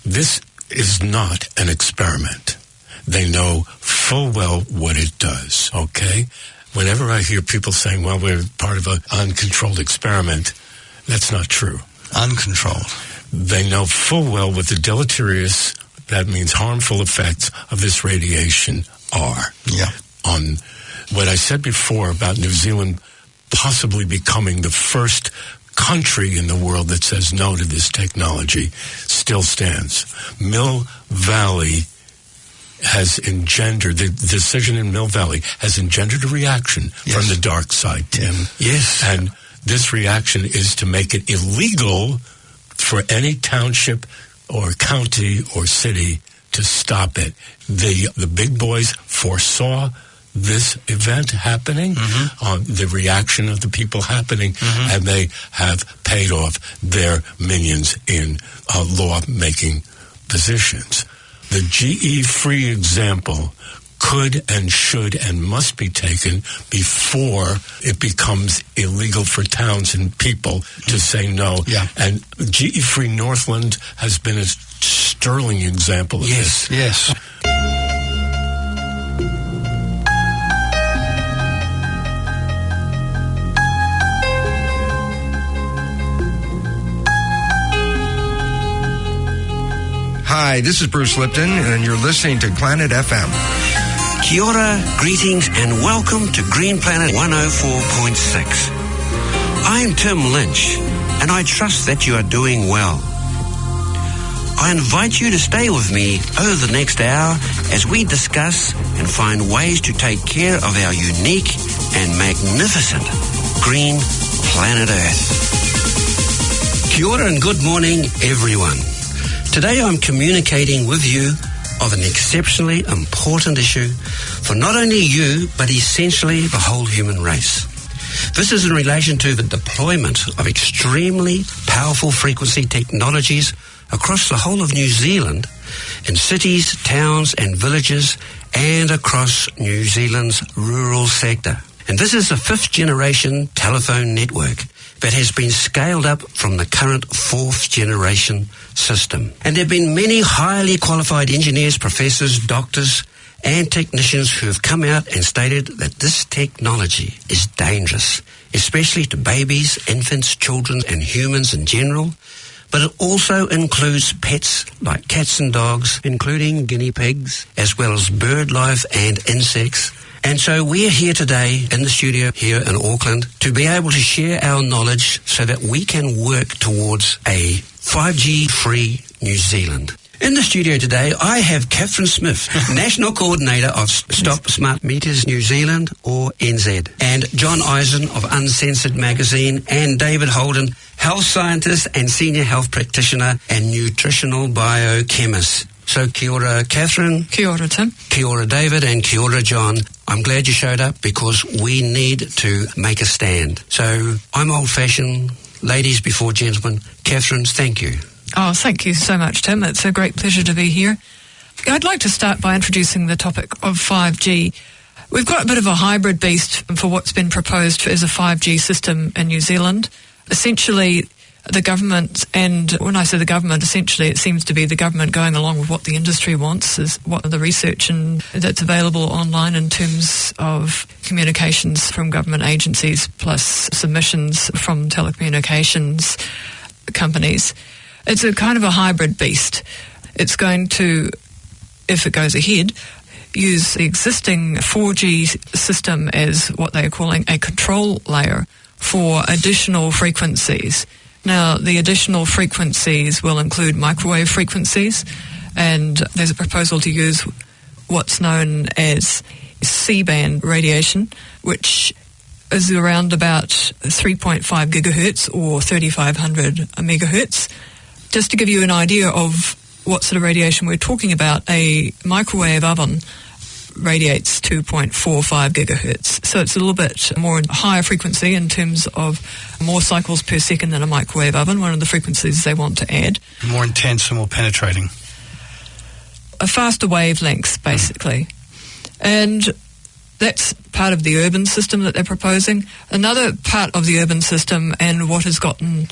This is not an experiment. They know full well what it does, okay? Whenever I hear people saying, well, we're part of an uncontrolled experiment, that's not true. Uncontrolled. They know full well what the deleterious, that means harmful effects of this radiation are. Yeah. On what I said before about New Zealand possibly becoming the first country in the world that says no to this technology still stands. Mill Valley has engendered, the decision in Mill Valley has engendered a reaction from the dark side, Tim. Yes. And this reaction is to make it illegal for any township or county or city to stop it. The big boys foresaw this event happening, the reaction of the people happening, and they have paid off their minions in law-making positions. The GE-free example could and should and must be taken before it becomes illegal for towns and people to say no. Yeah. And GE-free Northland has been a sterling example of this. Yes. Hi, this is Bruce Lipton, and you're listening to Planet FM. Kia ora, greetings, and welcome to Green Planet 104.6. I'm Tim Lynch, and I trust that you are doing well. I invite you to stay with me over the next hour as we discuss and find ways to take care of our unique and magnificent green planet Earth. Kia ora and good morning, everyone. Today I'm communicating with you of an exceptionally important issue for not only you, but essentially the whole human race. This is in relation to the deployment of extremely powerful frequency technologies across the whole of New Zealand, in cities, towns and villages, and across New Zealand's rural sector. And this is a 5th generation telephone network that has been scaled up from the current 4th generation system. And there have been many highly qualified engineers, professors, doctors, and technicians who have come out and stated that this technology is dangerous, especially to babies, infants, children, and humans in general. But it also includes pets like cats and dogs, including guinea pigs, as well as bird life and insects. And so we're here today in the studio here in Auckland to be able to share our knowledge so that we can work towards a 5G-free New Zealand. In the studio today, I have Katherine Smith, National Coordinator of Stop Smart Meters New Zealand, or NZ, and John Eisen of Uncensored Magazine, and David Holden, Health Scientist and Senior Health Practitioner and Nutritional Biochemist. So kia ora, Katherine. Kia ora, Tim. Kia ora, David, and kia ora, John. I'm glad you showed up because we need to make a stand. So I'm old-fashioned, ladies before gentlemen. Katherine, thank you. Oh, thank you so much, Tim. It's a great pleasure to be here. I'd like to start by introducing the topic of 5G. We've got a bit of a hybrid beast for what's been proposed as a 5G system in New Zealand. Essentially, the government, and when I say the government, essentially it seems to be the government going along with what the industry wants, is what the research and that's available online in terms of communications from government agencies plus submissions from telecommunications companies. It's a kind of a hybrid beast. It's going to, if it goes ahead, use the existing 4G system as what they are calling a control layer for additional frequencies. Now, the additional frequencies will include microwave frequencies, and there's a proposal to use what's known as C-band radiation, which is around about 3.5 gigahertz or 3,500 megahertz. Just to give you an idea of what sort of radiation we're talking about, a microwave oven radiates 2.45 gigahertz. So it's a little bit more higher frequency in terms of more cycles per second than a microwave oven, one of the frequencies they want to add. More intense and more penetrating. A faster wavelength, basically. And that's part of the urban system that they're proposing. Another part of the urban system, and what has gotten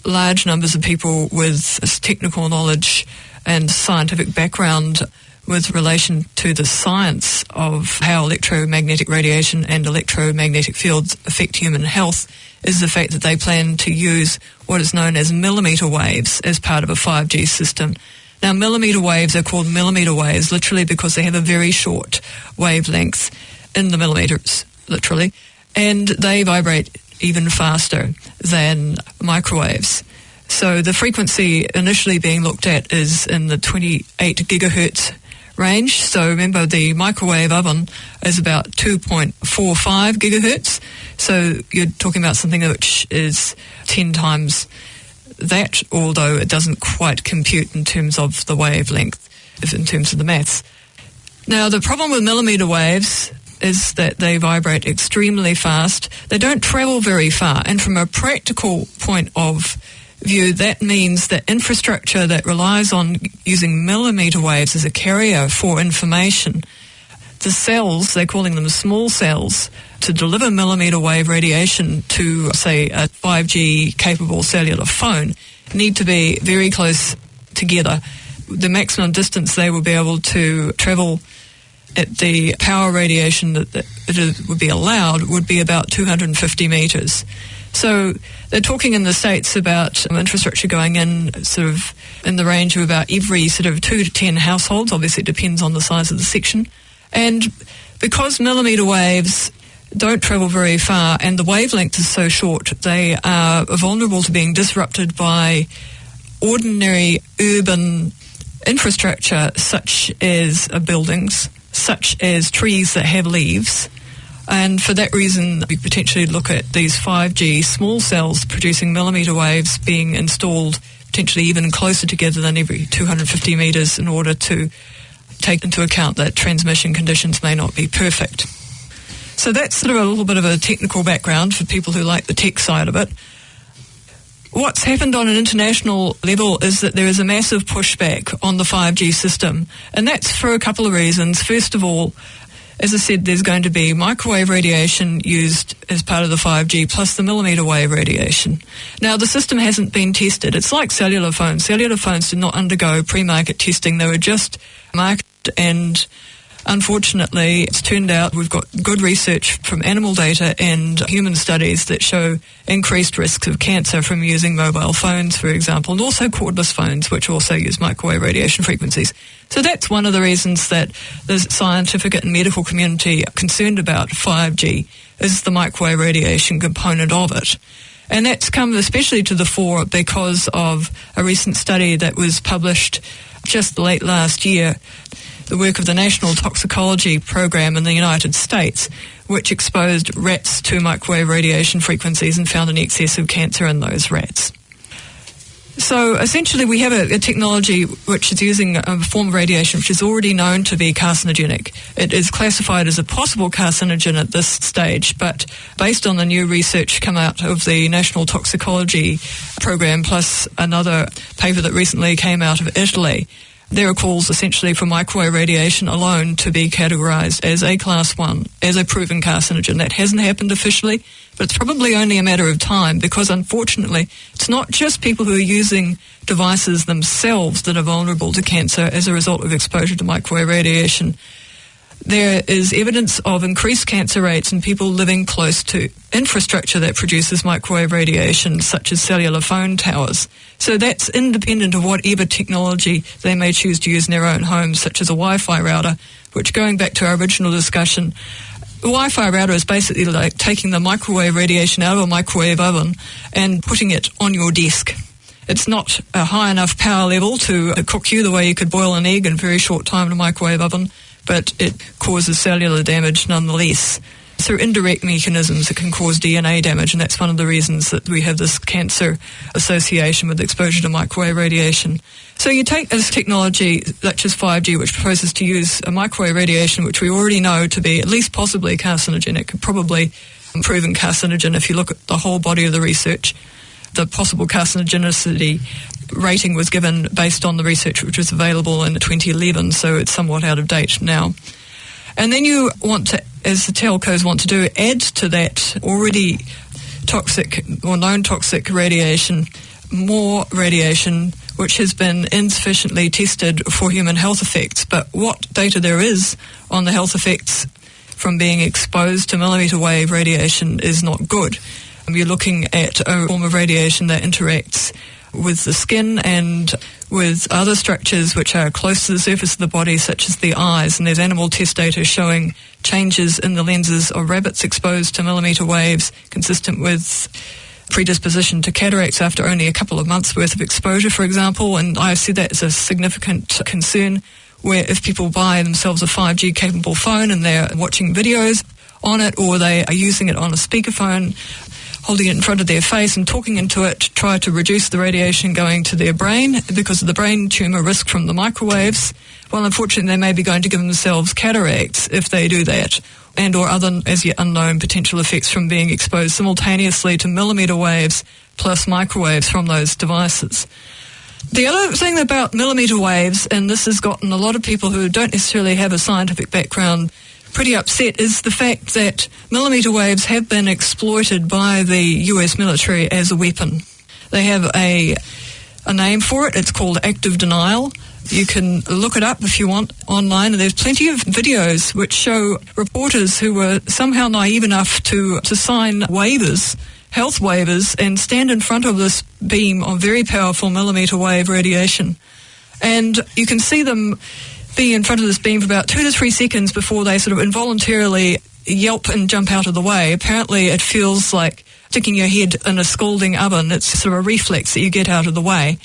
large numbers of people with technical knowledge and scientific background with relation to the science of how electromagnetic radiation and electromagnetic fields affect human health is the fact that they plan to use what is known as millimetre waves as part of a 5G system. Now, millimetre waves are called millimetre waves literally because they have a very short wavelength in the millimetres, literally, and they vibrate even faster than microwaves. So the frequency initially being looked at is in the 28 gigahertz range. So remember, the microwave oven is about 2.45 gigahertz. So you're talking about something which is 10 times that, although it doesn't quite compute in terms of the wavelength, in terms of the maths. Now, the problem with millimetre waves is that they vibrate extremely fast. They don't travel very far. And from a practical point of view, that means that infrastructure that relies on using millimetre waves as a carrier for information, the cells, they're calling them small cells, to deliver millimetre wave radiation to, say, a 5G capable cellular phone, need to be very close together. The maximum distance they will be able to travel at the power radiation that would be allowed would be about 250 metres. So they're talking in the States about infrastructure going in sort of in the range of about every sort of 2 to 10 households. Obviously, it depends on the size of the section. And because millimetre waves don't travel very far and the wavelength is so short, they are vulnerable to being disrupted by ordinary urban infrastructure such as buildings, such as trees that have leaves. And for that reason, we potentially look at these 5G small cells producing millimetre waves being installed potentially even closer together than every 250 metres in order to take into account that transmission conditions may not be perfect. So that's sort of a little bit of a technical background for people who like the tech side of it. What's happened on an international level is that there is a massive pushback on the 5G system, and that's for a couple of reasons. First of all, as I said, there's going to be microwave radiation used as part of the 5G plus the millimetre wave radiation. Now, the system hasn't been tested. It's like cellular phones. Cellular phones did not undergo pre-market testing. They were just marketed, and unfortunately, it's turned out we've got good research from animal data and human studies that show increased risks of cancer from using mobile phones, for example, and also cordless phones, which also use microwave radiation frequencies. So that's one of the reasons that the scientific and medical community are concerned about 5G, is the microwave radiation component of it. And that's come especially to the fore because of a recent study that was published just late last year, the work of the National Toxicology Program in the United States, which exposed rats to microwave radiation frequencies and found an excess of cancer in those rats. So essentially we have a technology which is using a form of radiation which is already known to be carcinogenic. It is classified as a possible carcinogen at this stage, but based on the new research come out of the National Toxicology Program plus another paper that recently came out of Italy, there are calls essentially for microwave radiation alone to be categorised as a class 1, as a proven carcinogen. That hasn't happened officially, but it's probably only a matter of time because unfortunately it's not just people who are using devices themselves that are vulnerable to cancer as a result of exposure to microwave radiation. There is evidence of increased cancer rates in people living close to infrastructure that produces microwave radiation, such as cellular phone towers. So that's independent of whatever technology they may choose to use in their own homes, such as a Wi-Fi router, which, going back to our original discussion, a Wi-Fi router is basically like taking the microwave radiation out of a microwave oven and putting it on your desk. It's not a high enough power level to cook you the way you could boil an egg in a very short time in a microwave oven, but it causes cellular damage nonetheless. Through indirect mechanisms, it can cause DNA damage, and that's one of the reasons that we have this cancer association with exposure to microwave radiation. So you take this technology, such as 5G, which proposes to use a microwave radiation, which we already know to be at least possibly carcinogenic, probably proven carcinogen if you look at the whole body of the research. The possible carcinogenicity rating was given based on the research which was available in 2011, so it's somewhat out of date now. And then you want to, as the telcos want to do, add to that already toxic or known toxic radiation more radiation, which has been insufficiently tested for human health effects. But what data there is on the health effects from being exposed to millimetre wave radiation is not good. You're looking at a form of radiation that interacts with the skin and with other structures which are close to the surface of the body, such as the eyes. And there's animal test data showing changes in the lenses of rabbits exposed to millimetre waves consistent with predisposition to cataracts after only a couple of months' worth of exposure, for example. And I see that as a significant concern, where if people buy themselves a 5G capable phone and they're watching videos on it, or they are using it on a speakerphone, holding it in front of their face and talking into it to try to reduce the radiation going to their brain because of the brain tumour risk from the microwaves, well, unfortunately, they may be going to give themselves cataracts if they do that, and or other as yet unknown potential effects from being exposed simultaneously to millimetre waves plus microwaves from those devices. The other thing about millimetre waves, and this has gotten a lot of people who don't necessarily have a scientific background pretty upset, is the fact that millimetre waves have been exploited by the US military as a weapon. They have a name for it. It's called active denial. You can look it up if you want online, and there's plenty of videos which show reporters who were somehow naive enough to sign waivers, health waivers, and stand in front of this beam of very powerful millimetre wave radiation. And you can see them be in front of this beam for about 2 to 3 seconds before they sort of involuntarily yelp and jump out of the way. Apparently it feels like sticking your head in a scalding oven. It's sort of a reflex that you get out of the way.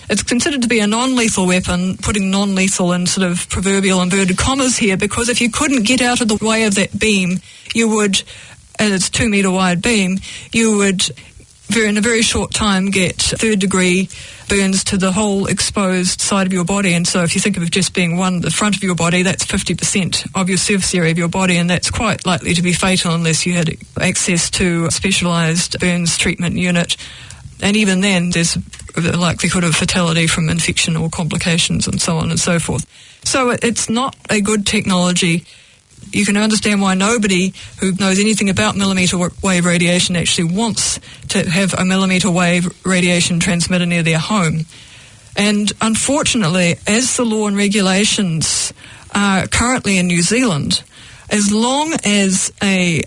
It's considered to be a non-lethal weapon, putting non-lethal in sort of proverbial inverted commas here, because if you couldn't get out of the way of that beam, you would, and it's 2 metre wide beam, you would in a very short time get third-degree burns to the whole exposed side of your body. And so if you think of it just being the front of your body, that's 50% of your surface area of your body, and that's quite likely to be fatal unless you had access to a specialised burns treatment unit. And even then, there's the likelihood of fatality from infection or complications and so on and so forth. So it's not a good technology. You can understand why nobody who knows anything about millimetre wave radiation actually wants to have a millimetre wave radiation transmitter near their home. And unfortunately, as the law and regulations are currently in New Zealand, as long as a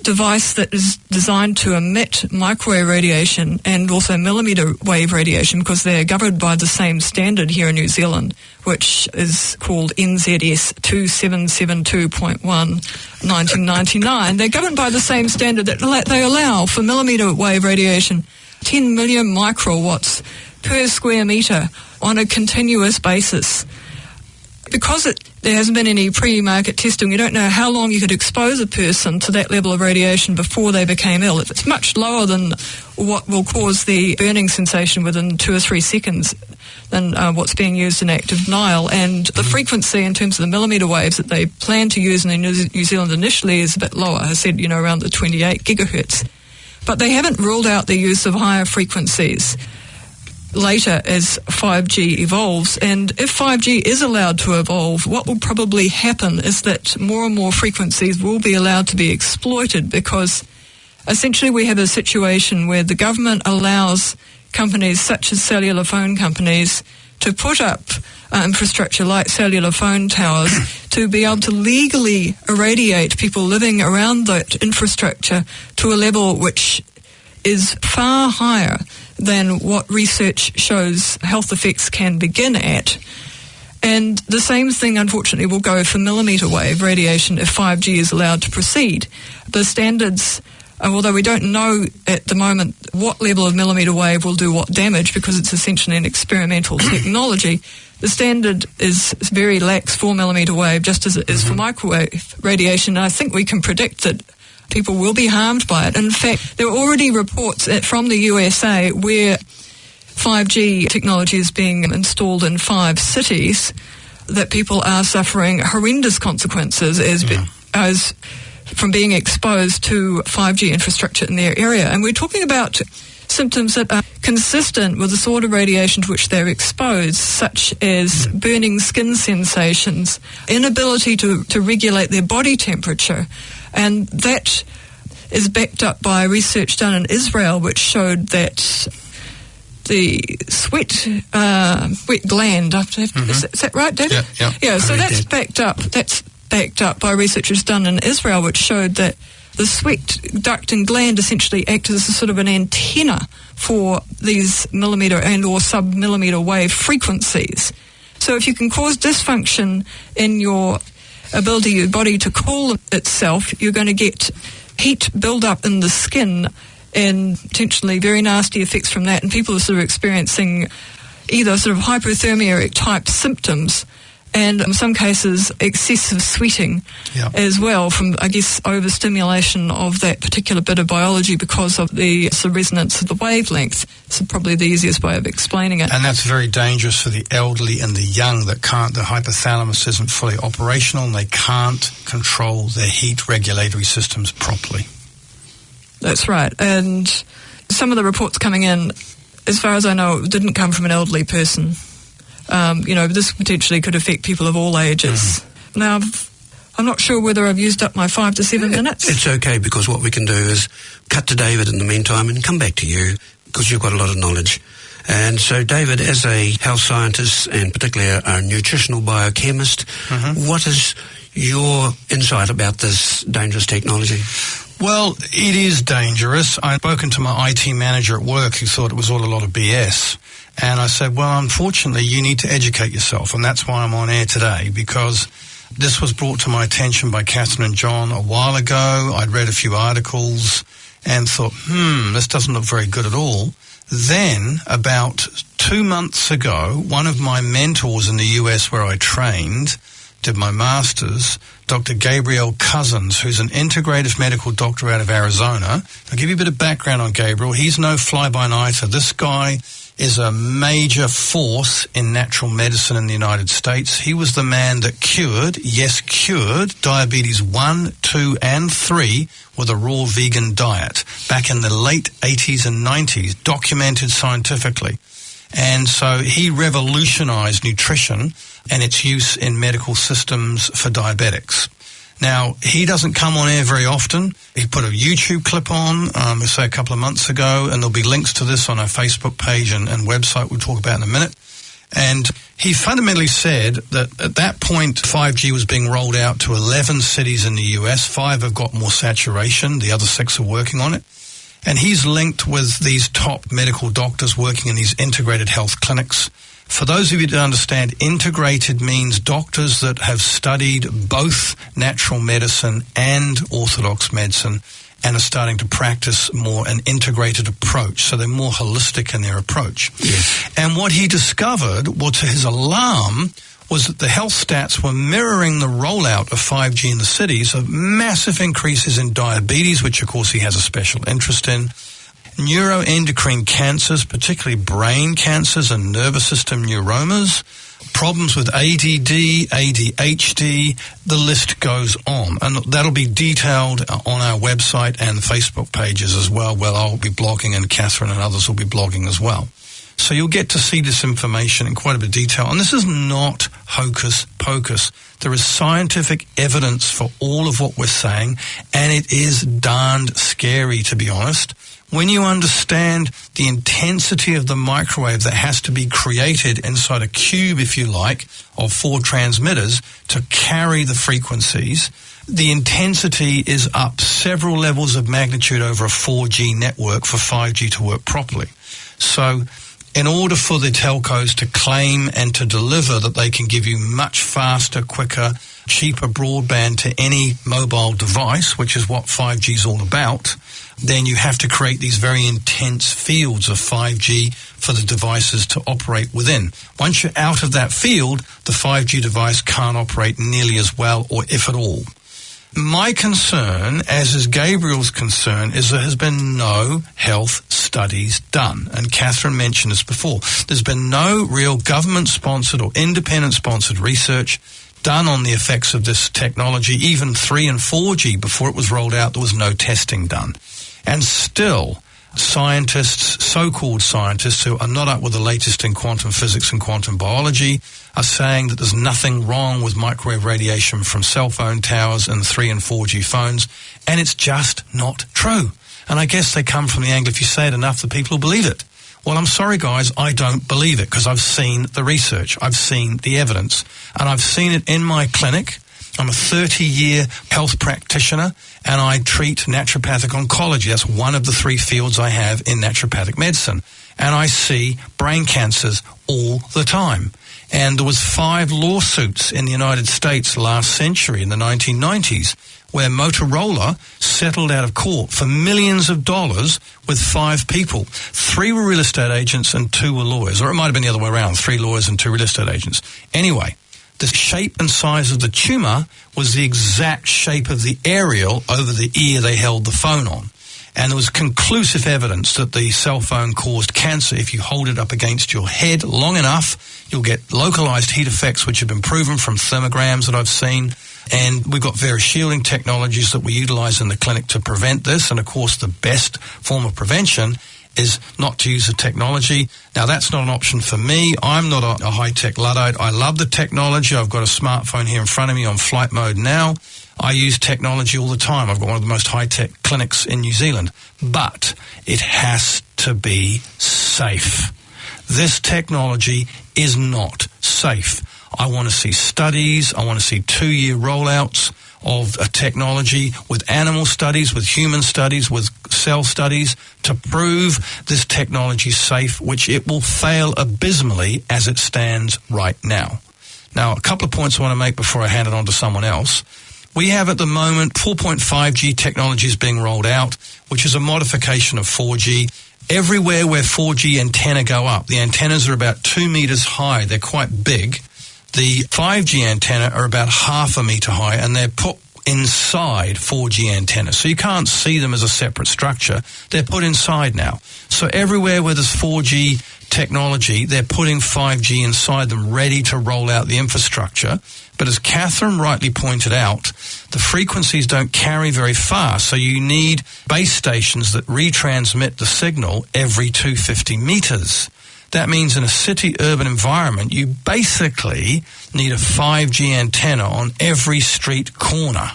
device that is designed to emit microwave radiation and also millimetre wave radiation, because they're governed by the same standard here in New Zealand, which is called NZS 2772.1 1999. They're governed by the same standard that they allow for millimetre wave radiation 10 million microwatts per square metre on a continuous basis. Because there hasn't been any pre-market testing, you don't know how long you could expose a person to that level of radiation before they became ill. It's much lower than what will cause the burning sensation within 2 or 3 seconds than what's being used in active denial. And the frequency in terms of the millimetre waves that they plan to use in New Zealand initially is a bit lower. I said, around the 28 gigahertz. But they haven't ruled out the use of higher frequencies later as 5G evolves. And if 5G is allowed to evolve, what will probably happen is that more and more frequencies will be allowed to be exploited, because essentially we have a situation where the government allows companies such as cellular phone companies to put up infrastructure like cellular phone towers to be able to legally irradiate people living around that infrastructure to a level which is far higher than what research shows health effects can begin at. And the same thing, unfortunately, will go for millimetre wave radiation if 5G is allowed to proceed. The standards, although we don't know at the moment what level of millimetre wave will do what damage, because it's essentially an experimental technology, the standard is very lax for millimetre wave, just as it is for microwave radiation. And I think we can predict that people will be harmed by it. In fact, there are already reports from the USA where 5G technology is being installed in 5 cities that people are suffering horrendous consequences as from being exposed to 5G infrastructure in their area. And we're talking about symptoms that are consistent with the sort of radiation to which they're exposed, such as burning skin sensations, inability to regulate their body temperature. And that is backed up by research done in Israel, which showed that the sweat wet gland. Is that right, David? Yeah. So that's backed up. That's backed up by researchers done in Israel, which showed that the sweat duct and gland essentially act as a sort of an antenna for these millimetre and or sub-millimetre wave frequencies. So if you can cause dysfunction in your ability of your body to cool itself, you're going to get heat build up in the skin and potentially very nasty effects from that. And people are sort of experiencing either sort of hypothermia type symptoms and in some cases excessive sweating as well from, I guess, overstimulation of that particular bit of biology because of the sort of resonance of the wavelength. It's probably the easiest way of explaining it. And that's very dangerous for the elderly and the young that can't, the hypothalamus isn't fully operational and they can't control their heat regulatory systems properly. That's right. And some of the reports coming in, as far as I know, didn't come from an elderly person. This potentially could affect people of all ages. Now, I'm not sure whether I've used up my 5 to 7 minutes. It's okay, because what we can do is cut to David in the meantime and come back to you, because you've got a lot of knowledge. And so, David, as a health scientist and particularly a nutritional biochemist, what is your insight about this dangerous technology? Well, it is dangerous. I'd spoken to my IT manager at work who thought it was all a lot of BS. And I said, well, unfortunately, you need to educate yourself. And that's why I'm on air today, because this was brought to my attention by Katherine and John a while ago. I'd read a few articles and thought, this doesn't look very good at all. Then, about 2 months ago, one of my mentors in the US where I trained, did my master's, Dr. Gabriel Cousins, who's an integrative medical doctor out of Arizona. I'll give you a bit of background on Gabriel. He's no fly-by-nighter. This guy is a major force in natural medicine in the United States. He was the man that cured diabetes 1, 2, and 3 with a raw vegan diet back in the late 80s and 90s, documented scientifically. And so he revolutionized nutrition and its use in medical systems for diabetics. Now, he doesn't come on air very often. He put a YouTube clip on, say a couple of months ago, and there'll be links to this on our Facebook page and website we'll talk about in a minute. And he fundamentally said that at that point, 5G was being rolled out to 11 cities in the US. 5 have got more saturation. The other 6 are working on it. And he's linked with these top medical doctors working in these integrated health clinics. For those of you that understand, integrated means doctors that have studied both natural medicine and orthodox medicine and are starting to practice more an integrated approach. So they're more holistic in their approach. Yes. And what he discovered, well, to his alarm, was that the health stats were mirroring the rollout of 5G in the cities of massive increases in diabetes, which of course he has a special interest in, neuroendocrine cancers, particularly brain cancers and nervous system neuromas, problems with ADD, ADHD, the list goes on. And that'll be detailed on our website and Facebook pages as well, where I'll be blogging and Katherine and others will be blogging as well. So you'll get to see this information in quite a bit of detail. And this is not hocus pocus. There is scientific evidence for all of what we're saying, and it is darned scary, to be honest. When you understand the intensity of the microwave that has to be created inside a cube, if you like, of 4 transmitters to carry the frequencies, the intensity is up several levels of magnitude over a 4G network for 5G to work properly. So in order for the telcos to claim and to deliver that they can give you much faster, quicker, cheaper broadband to any mobile device, which is what 5G is all about, then you have to create these very intense fields of 5G for the devices to operate within. Once you're out of that field, the 5G device can't operate nearly as well, or if at all. My concern, as is Gabriel's concern, is there has been no health studies done. And Katherine mentioned this before. There's been no real government-sponsored or independent-sponsored research done on the effects of this technology. Even 3 and 4G, before it was rolled out, there was no testing done. And still, scientists, so-called scientists who are not up with the latest in quantum physics and quantum biology are saying that there's nothing wrong with microwave radiation from cell phone towers and 3 and 4G phones, and it's just not true. And I guess they come from the angle, if you say it enough, the people will believe it. Well, I'm sorry, guys, I don't believe it because I've seen the research, I've seen the evidence, and I've seen it in my clinic. I'm a 30-year health practitioner, and I treat naturopathic oncology. That's one of the 3 fields I have in naturopathic medicine. And I see brain cancers all the time. And there was 5 lawsuits in the United States last century, in the 1990s, where Motorola settled out of court for millions of dollars with 5 people. 3 were real estate agents and 2 were lawyers. Or it might have been the other way around, 3 lawyers and 2 real estate agents. Anyway, the shape and size of the tumor was the exact shape of the aerial over the ear they held the phone on. And there was conclusive evidence that the cell phone caused cancer. If you hold it up against your head long enough, you'll get localized heat effects, which have been proven from thermograms that I've seen. And we've got various shielding technologies that we utilize in the clinic to prevent this. And, of course, the best form of prevention is not to use the technology. Now, that's not an option for me. I'm not a high-tech Luddite. I love the technology. I've got a smartphone here in front of me on flight mode now. I use technology all the time. I've got one of the most high-tech clinics in New Zealand. But it has to be safe. This technology is not safe. I want to see studies. I want to see 2-year rollouts of a technology with animal studies, with human studies, with cell studies to prove this technology is safe, which it will fail abysmally as it stands right now. Now, a couple of points I want to make before I hand it on to someone else. We have at the moment 4.5G technology is being rolled out, which is a modification of 4G. Everywhere where 4G antenna go up, the antennas are about 2 meters high. They're quite big. The 5G antenna are about 0.5 meter high, and they're put inside 4G antennas. So you can't see them as a separate structure. They're put inside now. So everywhere where there's 4G technology, they're putting 5G inside them, ready to roll out the infrastructure. But as Katherine rightly pointed out, the frequencies don't carry very far, so you need base stations that retransmit the signal every 250 meters. That means in a city-urban environment, you basically need a 5G antenna on every street corner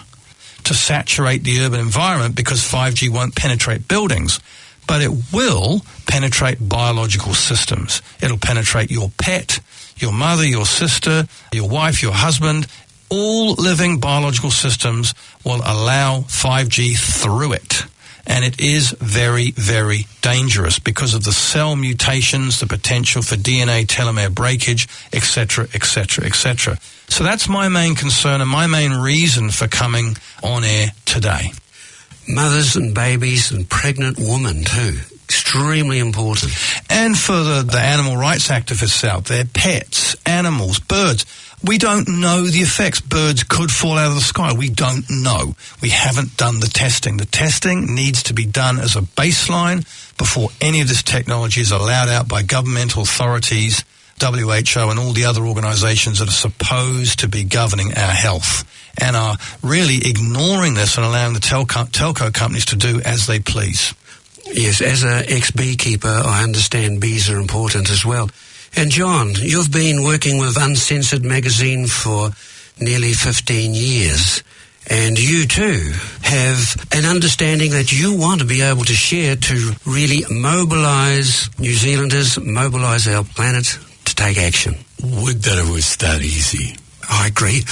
to saturate the urban environment because 5G won't penetrate buildings. But it will penetrate biological systems. It'll penetrate your pet, your mother, your sister, your wife, your husband. All living biological systems will allow 5G through it. And it is very, very dangerous because of the cell mutations, the potential for DNA telomere breakage, etc., etc., etc. So that's my main concern and my main reason for coming on air today. Mothers and babies and pregnant women too. Extremely important. And for the animal rights activists out there, pets, animals, birds. We don't know the effects. Birds could fall out of the sky. We don't know. We haven't done the testing. The testing needs to be done as a baseline before any of this technology is allowed out by governmental authorities, WHO, and all the other organizations that are supposed to be governing our health and are really ignoring this and allowing the telco companies to do as they please. Yes, as an ex-beekeeper, I understand bees are important as well. And John, you've been working with Uncensored magazine for nearly 15 years. And you too have an understanding that you want to be able to share to really mobilise New Zealanders, mobilise our planet to take action. Would that it was that easy. I agree.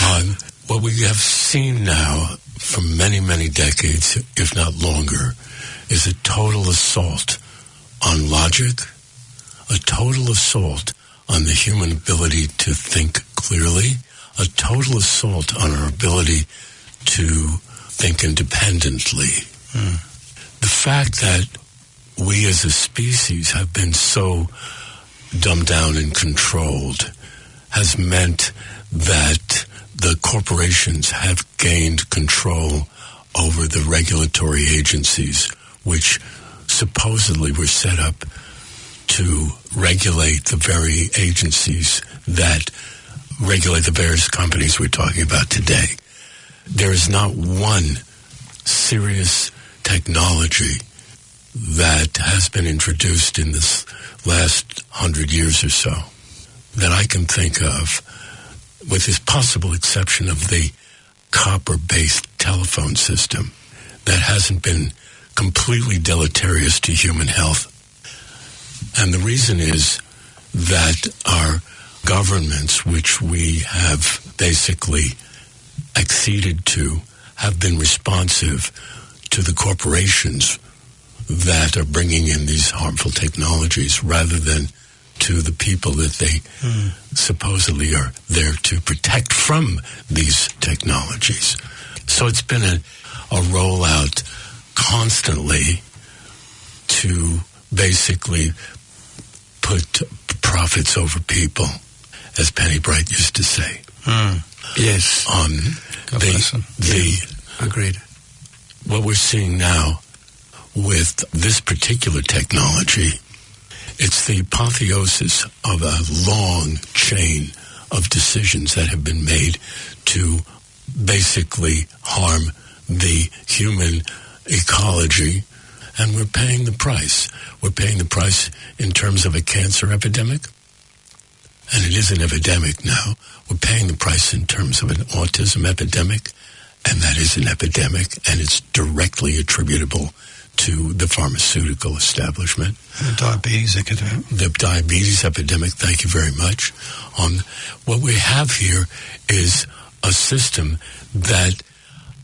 What we have seen now for many, many decades, if not longer, is a total assault on logic, a total assault on the human ability to think clearly, a total assault on our ability to think independently. The fact that we as a species have been so dumbed down and controlled has meant that the corporations have gained control over the regulatory agencies, which supposedly were set up to regulate the very agencies that regulate the various companies we're talking about today. There is not one serious technology that has been introduced in this last 100 years or so that I can think of, with this possible exception of the copper-based telephone system, that hasn't been completely deleterious to human health. And the reason is that our governments, which we have basically acceded to, have been responsive to the corporations that are bringing in these harmful technologies rather than to the people that they supposedly are there to protect from these technologies. So it's been a rollout constantly to basically put profits over people, as Penny Bright used to say. Yes. Agreed. What we're seeing now with this particular technology, it's the apotheosis of a long chain of decisions that have been made to basically harm the human ecology, and we're paying the price. We're paying the price in terms of a cancer epidemic, and it is an epidemic now. We're paying the price in terms of an autism epidemic, and that is an epidemic, and it's directly attributable to the pharmaceutical establishment. The diabetes epidemic. The diabetes epidemic, thank you very much. What we have here is a system that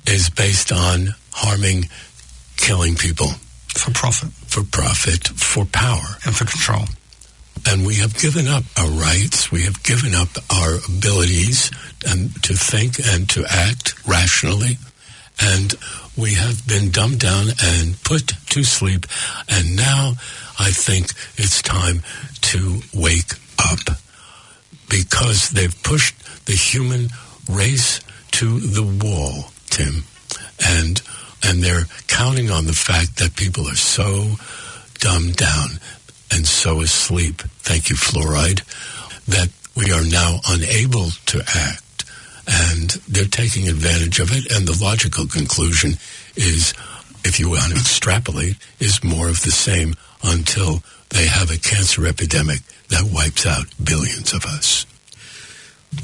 is based on harming, killing people. For profit. For profit, for power. And for control. And we have given up our rights, we have given up our abilities to think and to act rationally, and we have been dumbed down and put to sleep, and now I think it's time to wake up, because they've pushed the human race to the wall, Tim, and they're counting on the fact that people are so dumbed down and so asleep, thank you, fluoride, that we are now unable to act. And they're taking advantage of it, and the logical conclusion is, if you want to extrapolate, is more of the same until they have a cancer epidemic that wipes out billions of us.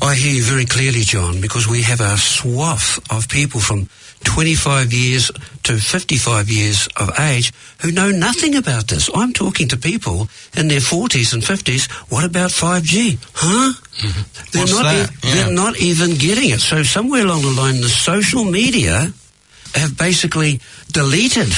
I hear you very clearly, John, because we have a swath of people from 25 years to 55 years of age who know nothing about this. I'm talking to people in their 40s and 50s. What about 5G? Huh? Mm-hmm. They're not even getting it. So somewhere along the line, the social media have basically deleted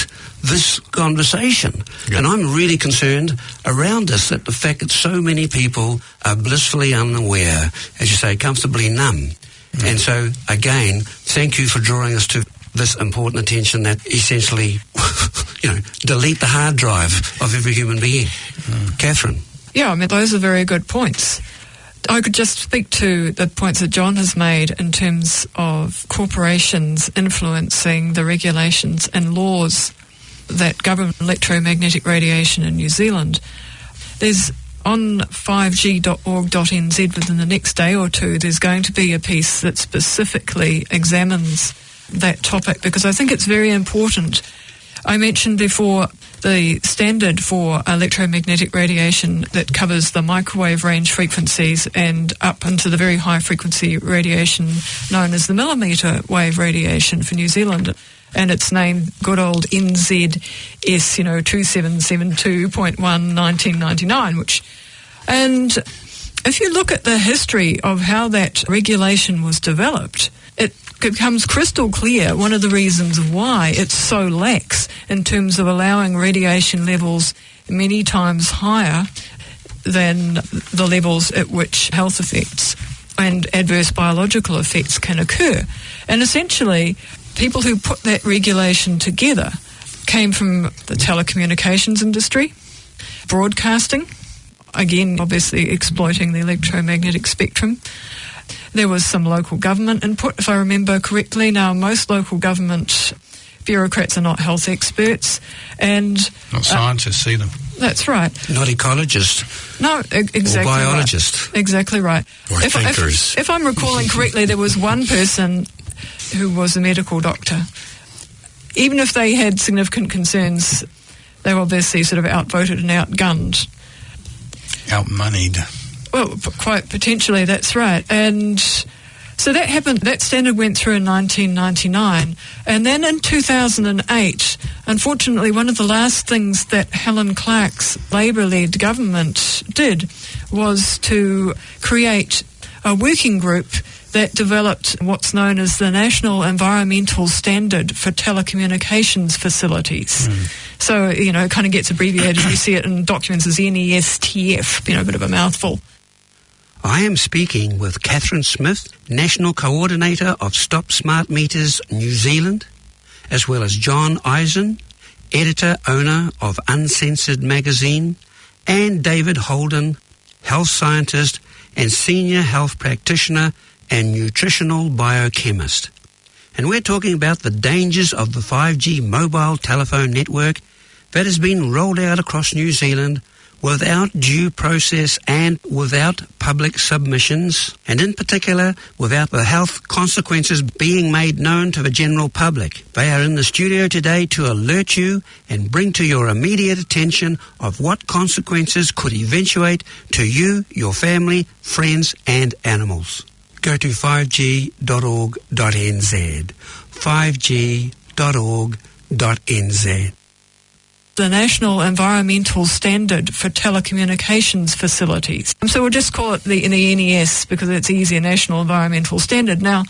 this conversation. Yep. And I'm really concerned around this, that the fact that so many people are blissfully unaware, as you say, comfortably numb. Mm. And so, again, thank you for drawing us to this important attention that essentially, delete the hard drive of every human being. Katherine? Yeah, I mean, those are very good points. I could just speak to the points that John has made in terms of corporations influencing the regulations and laws that govern electromagnetic radiation in New Zealand. There's on 5g.org.nz within the next day or two, there's going to be a piece that specifically examines that topic, because I think it's very important. I mentioned before the standard for electromagnetic radiation that covers the microwave range frequencies and up into the very high frequency radiation known as the millimetre wave radiation for New Zealand. And it's named good old NZS, 2772.1 1999, and if you look at the history of how that regulation was developed, it becomes crystal clear one of the reasons why it's so lax in terms of allowing radiation levels many times higher than the levels at which health effects and adverse biological effects can occur. And essentially, people who put that regulation together came from the telecommunications industry, broadcasting, again, obviously exploiting the electromagnetic spectrum. There was some local government input, if I remember correctly. Now, most local government bureaucrats are not health experts. And not scientists either. That's right. Not ecologists. No, exactly. Or biologists. Right. Exactly right. Or thinkers. If I'm recalling correctly, there was one person who was a medical doctor. Even if they had significant concerns, they were obviously sort of outvoted and outgunned. Outmoneyed. Well, quite potentially, that's right. And So that happened. That standard went through in 1999. And then in 2008, unfortunately, one of the last things that Helen Clark's Labour-led government did was to create a working group that developed what's known as the National Environmental Standard for Telecommunications Facilities. So, it kind of gets abbreviated. You see it in documents as NESTF, a bit of a mouthful. I am speaking with Katherine Smith, National Coordinator of Stop Smart Meters New Zealand, as well as John Eisen, Editor-Owner of Uncensored Magazine, and David Holden, Health Scientist and Senior Health Practitioner and Nutritional Biochemist. And we're talking about the dangers of the 5G mobile telephone network that has been rolled out across New Zealand without due process and without public submissions, and in particular without the health consequences being made known to the general public. They are in the studio today to alert you and bring to your immediate attention of what consequences could eventuate to you, your family, friends and animals. Go to 5g.org.nz, 5g.org.nz. The National Environmental Standard for Telecommunications Facilities. So we'll just call it the NES because it's easier, National Environmental Standard. Now,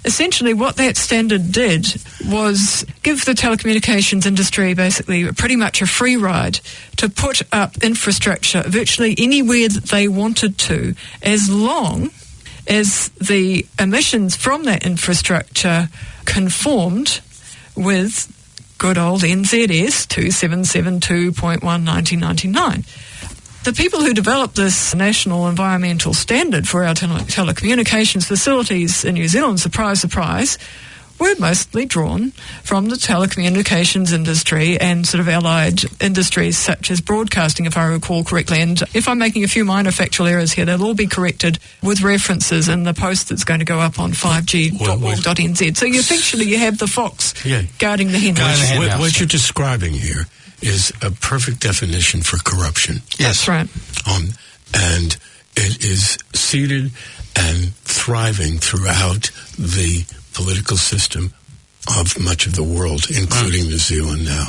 essentially what that standard did was give the telecommunications industry basically pretty much a free ride to put up infrastructure virtually anywhere that they wanted to, as long as the emissions from that infrastructure conformed with good old NZS 2772.1/1999. The people who developed this National Environmental Standard for our telecommunications facilities in New Zealand, surprise, surprise, were mostly drawn from the telecommunications industry and sort of allied industries such as broadcasting, if I recall correctly. And if I'm making a few minor factual errors here, they'll all be corrected with references in the post that's going to go up on 5g.org.nz. So you have the fox guarding the hen. What you're describing here is a perfect definition for corruption. Yes. That's right. And it is seated and thriving throughout the political system of much of the world, including New Zealand now.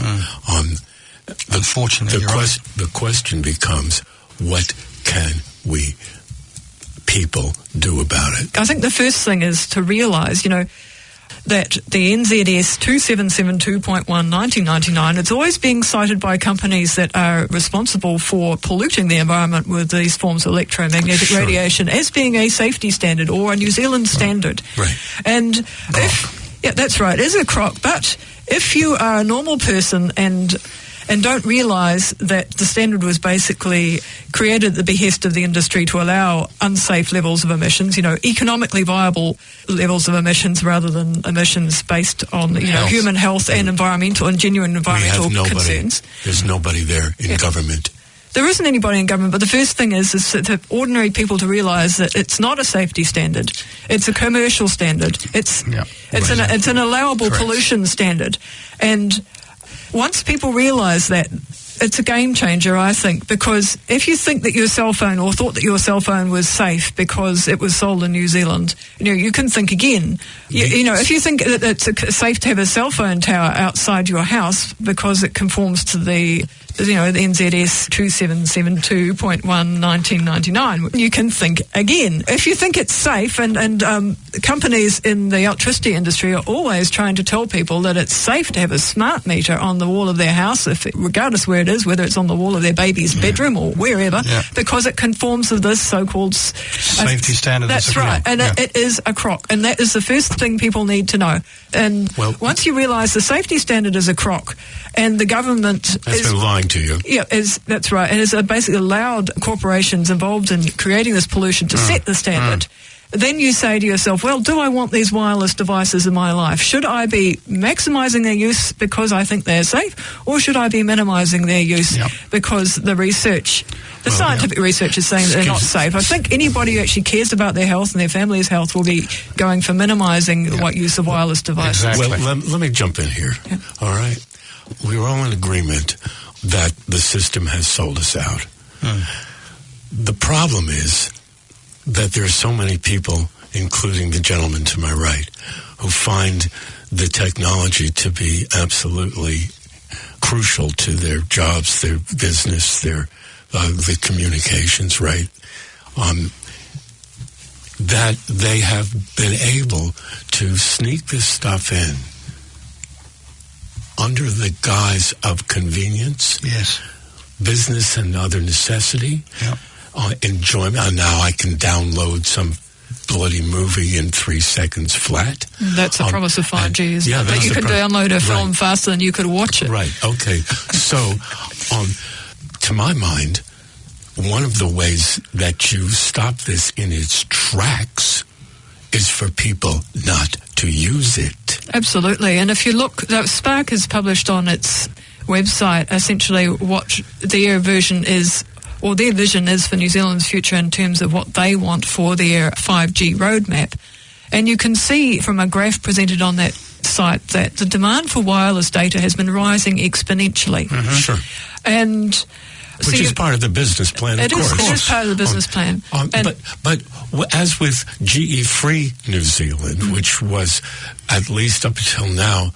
Unfortunately, the question becomes, what can we people do about it? I think the first thing is to realise, that the NZS 2772.1/1999, it's always being cited by companies that are responsible for polluting the environment with these forms of electromagnetic radiation as being a safety standard or a New Zealand standard. Right. And that's right, it is a crock. But if you are a normal person and don't realise that the standard was basically created at the behest of the industry to allow unsafe levels of emissions, economically viable levels of emissions rather than emissions based on human health and environmental and genuine environmental concerns. There's nobody there in government. There isn't anybody in government, but the first thing is for ordinary people to realise that it's not a safety standard. It's a commercial standard. It's an allowable pollution standard. And once people realise that, it's a game changer, I think, because if you think that your cell phone or thought that your cell phone was safe because it was sold in New Zealand, you can think again. If you think that it's safe to have a cell phone tower outside your house because it conforms to the NZS 2772.1/1999, you can think again. If you think it's safe, and companies in the electricity industry are always trying to tell people that it's safe to have a smart meter on the wall of their house, regardless where it is, whether it's on the wall of their baby's bedroom or wherever, because it conforms with this so-called safety standard. That's right, and it is a crock, and that is the first thing people need to know. And once you realise the safety standard is a crock, and the government has been lying to you. Yeah, that's right. And has basically allowed corporations involved in creating this pollution to set the standard. Then you say to yourself, well, do I want these wireless devices in my life? Should I be maximising their use because I think they're safe, or should I be minimising their use because the scientific research is saying that they're not safe? I think anybody who actually cares about their health and their family's health will be going for minimising what use of wireless devices. Exactly. Well, let me jump in here. Yeah. All right. We're all in agreement that the system has sold us out. The problem is that there are so many people including the gentleman to my right, who find the technology to be absolutely crucial to their jobs, their business, their the communications, right? That they have been able to sneak this stuff in under the guise of convenience, yes, business and other necessity, enjoyment. Now I can download some bloody movie in 3 seconds flat. That's the promise of 5G, isn't it? That you could download a film faster than you could watch it. Right, okay. So, to my mind, one of the ways that you stop this in its tracks is for people not to use it. Absolutely. And if you look, Spark has published on its website essentially what their version is, or their vision is for New Zealand's future in terms of what they want for their 5G roadmap. And you can see from a graph presented on that site that the demand for wireless data has been rising exponentially. Mm-hmm. Sure. And which is part of the business plan, of course. It is part of the business plan. But as with GE Free New Zealand, which was, at least up until now,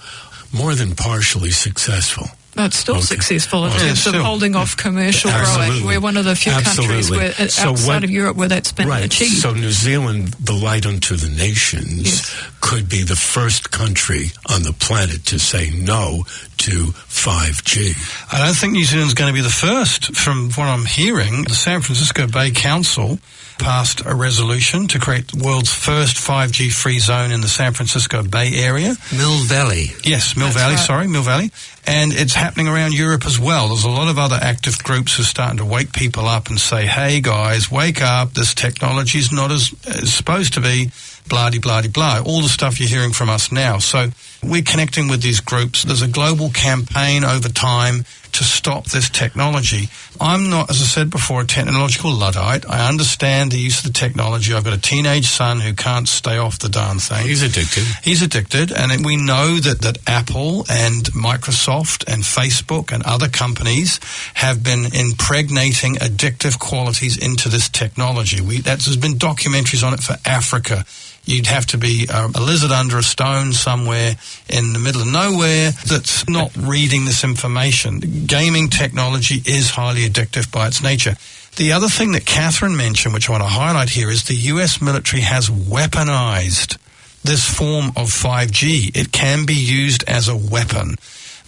more than partially successful. But it's still successful in terms of holding off commercial growth. We're one of the few countries outside of Europe where that's been achieved. So New Zealand, the light unto the nations, could be the first country on the planet to say no to 5G. I don't think New Zealand's going to be the first. From what I'm hearing, the San Francisco Bay Council passed a resolution to create the world's first 5G free zone in the San Francisco Bay Area. Mill Valley. Yes, Mill Valley. And it's happening around Europe as well. There's a lot of other active groups who are starting to wake people up and say, hey guys, wake up, this technology is not as it's supposed to be, blah-de-blah-de-blah, all the stuff you're hearing from us now. So we're connecting with these groups. There's a global campaign over time to stop this technology. I'm not, as I said before, a technological Luddite. I understand the use of the technology. I've got a teenage son who can't stay off the darn thing. He's addicted. And we know that Apple and Microsoft and Facebook and other companies have been impregnating addictive qualities into this technology. There's been documentaries on it for Africa. You'd have to be a lizard under a stone somewhere in the middle of nowhere that's not reading this information. Gaming technology is highly addictive by its nature. The other thing that Katherine mentioned, which I want to highlight here, is the US military has weaponized this form of 5G. It can be used as a weapon.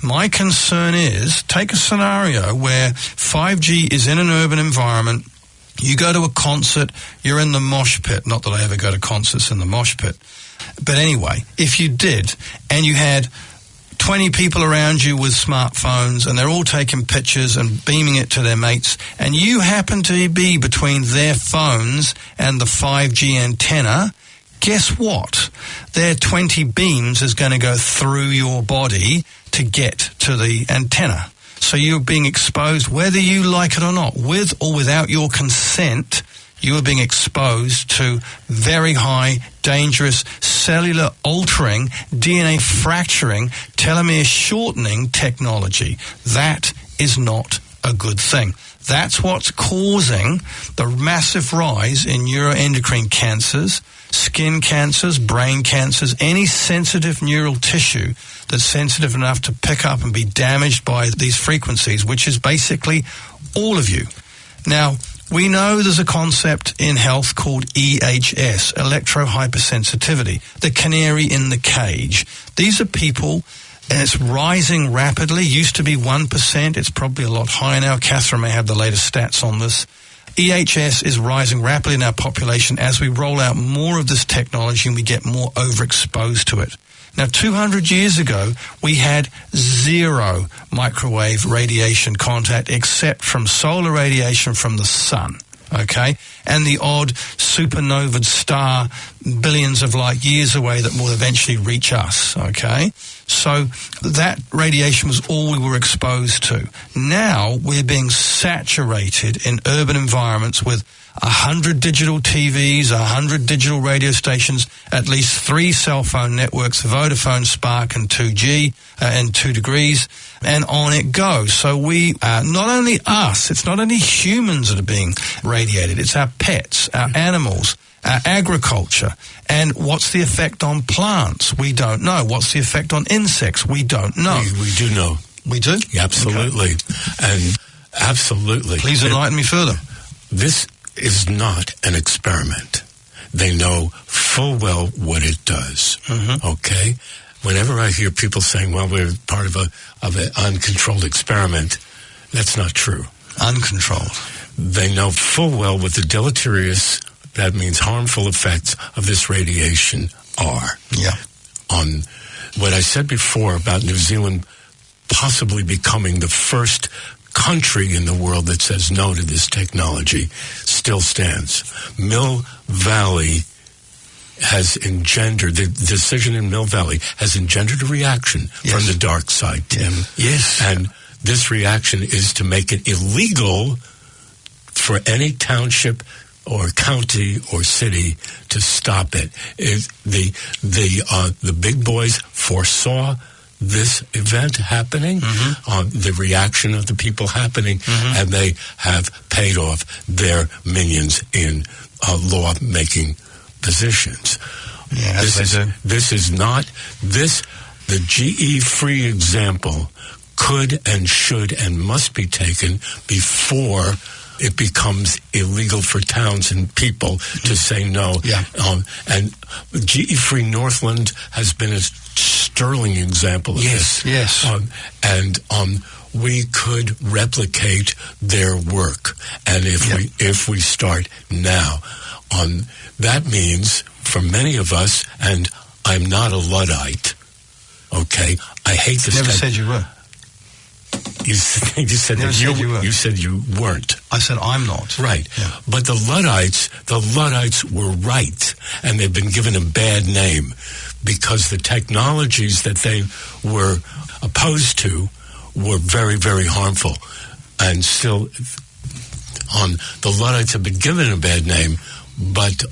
My concern is, take a scenario where 5G is in an urban environment. You go to a concert, you're in the mosh pit. Not that I ever go to concerts in the mosh pit. But anyway, if you did, and you had 20 people around you with smartphones, and they're all taking pictures and beaming it to their mates, and you happen to be between their phones and the 5G antenna, guess what? Their 20 beams is going to go through your body to get to the antenna. So you're being exposed, whether you like it or not, with or without your consent, you are being exposed to very high, dangerous, cellular altering, DNA fracturing, telomere shortening technology. That is not a good thing. That's what's causing the massive rise in neuroendocrine cancers, skin cancers, brain cancers, any sensitive neural tissue that's sensitive enough to pick up and be damaged by these frequencies, which is basically all of you. Now, we know there's a concept in health called EHS, electrohypersensitivity, the canary in the cage. These are people, and it's rising rapidly. Used to be 1%. It's probably a lot higher now. Katherine may have the latest stats on this. EHS is rising rapidly in our population as we roll out more of this technology and we get more overexposed to it. Now, 200 years ago, we had zero microwave radiation contact except from solar radiation from the sun, okay? And the odd supernova star billions of light years away that will eventually reach us, okay? So that radiation was all we were exposed to. Now we're being saturated in urban environments with 100 digital TVs, 100 digital radio stations, at least 3 cell phone networks, Vodafone, Spark, and 2G, and 2 degrees, and on it goes. So we, not only us, it's not only humans that are being radiated, it's our pets, our animals, agriculture. And what's the effect on plants? We don't know. What's the effect on insects? We don't know. We do know. We do? Absolutely. Okay. And absolutely. Please enlighten me further. This is not an experiment. They know full well what it does. Okay? Whenever I hear people saying, well, we're part of an uncontrolled experiment, that's not true. Uncontrolled. They know full well what the deleterious, that means harmful effects of this radiation are. Yeah. On what I said before about New Zealand possibly becoming the first country in the world that says no to this technology still stands. Mill Valley has engendered, the decision in Mill Valley has engendered a reaction from the dark side, Tim. Yes. And this reaction is to make it illegal for any township or county or city to stop it. The big boys foresaw this event happening, the reaction of the people happening, and they have paid off their minions in law-making positions. Yeah, this is not the GE free example could and should and must be taken before it becomes illegal for towns and people to say no. Yeah. And GE free Northland has been a sterling example of this. Yes. And we could replicate their work, and if we start now, that means for many of us, and I'm not a Luddite. Okay, I hate this. Never said you were. You said that you were. You said you weren't. I said I'm not. Right. Yeah. But the Luddites were right, and they've been given a bad name because the technologies that they were opposed to were very, very harmful. And still, the Luddites have been given a bad name, but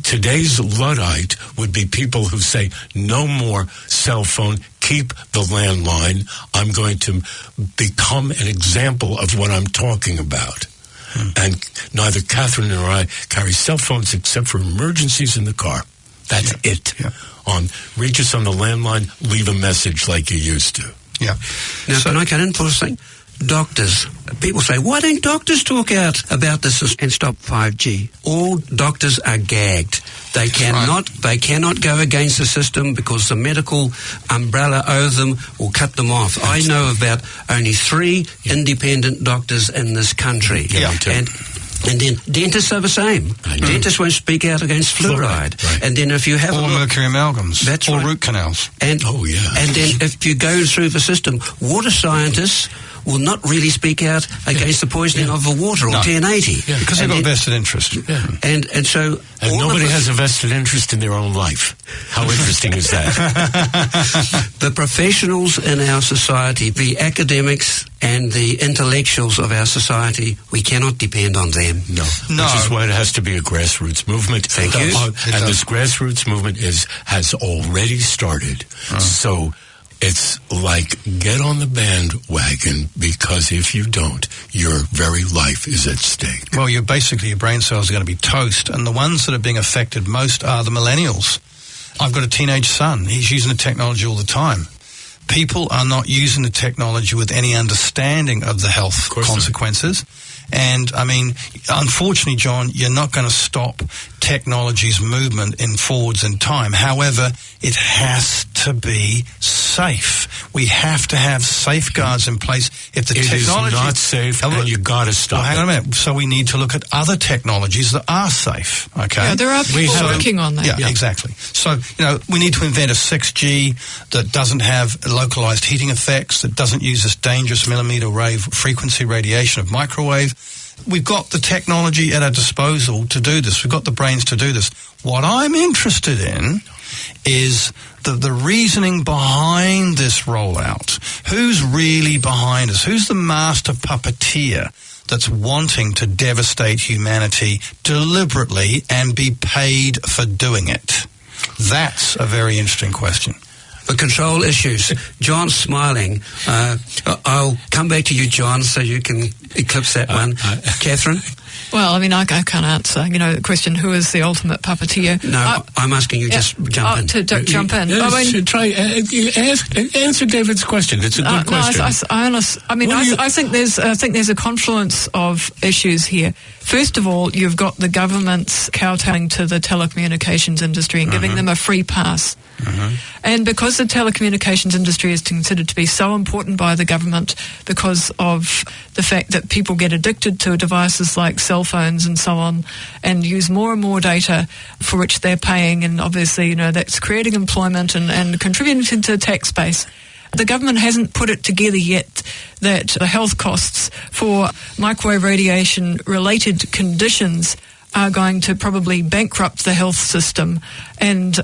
today's Luddite would be people who say, no more cell phone, keep the landline. I'm going to become an example of what I'm talking about. And neither Katherine nor I carry cell phones except for emergencies in the car. That's it. Yeah. Reach us on the landline, leave a message like you used to. Yeah. Now, can I get in for a thing? Doctors. People say, why don't doctors talk out about this and stop 5G? All doctors are gagged. They cannot go against the system because the medical umbrella over them will cut them off. I know about only 3 independent doctors in this country. Yeah. And then dentists are the same. Dentists won't speak out against fluoride. Right. And then if you have mercury amalgams. That's or right. root canals. And and then if you go through the system, water scientists will not really speak out against the poisoning of the water or 1080. Yeah, because they've got a vested interest. Yeah. And so... And nobody has a vested interest in their own life. How interesting is that? The professionals in our society, the academics and the intellectuals of our society, we cannot depend on them. No. Which is why it has to be a grassroots movement. Thank you. And this grassroots movement has already started. So... it's like, get on the bandwagon, because if you don't, your very life is at stake. Well, your brain cells are going to be toast, and the ones that are being affected most are the millennials. I've got a teenage son. He's using the technology all the time. People are not using the technology with any understanding of the health consequences. And, I mean, unfortunately, John, you're not going to stop technology's movement in forwards in time. However, it has to be safe. We have to have safeguards in place. If the technology is not safe, and you got to stop hang on a minute. So we need to look at other technologies that are safe, okay? Yeah, there are people working on that. Yeah, exactly. So, we need to invent a 6G that doesn't have localized heating effects, that doesn't use this dangerous millimeter wave frequency radiation of microwave. We've got the technology at our disposal to do this. We've got the brains to do this. What I'm interested in is the reasoning behind this rollout. Who's really behind us? Who's the master puppeteer that's wanting to devastate humanity deliberately and be paid for doing it? That's a very interesting question. The control issues. John's smiling. I'll come back to you, John, so you can eclipse that one. Katherine? Well, I mean, I can't answer, the question, who is the ultimate puppeteer? No, I'm asking you, just jump in. To jump in. Yes, try, answer David's question. It's a good question. I think there's a confluence of issues here. First of all, you've got the government's kowtowing to the telecommunications industry and giving them a free pass. And because the telecommunications industry is considered to be so important by the government because of the fact that people get addicted to devices like cell phones and so on and use more and more data for which they're paying, and obviously, that's creating employment and contributing to the tax base. The government hasn't put it together yet that the health costs for microwave radiation-related conditions are going to probably bankrupt the health system. And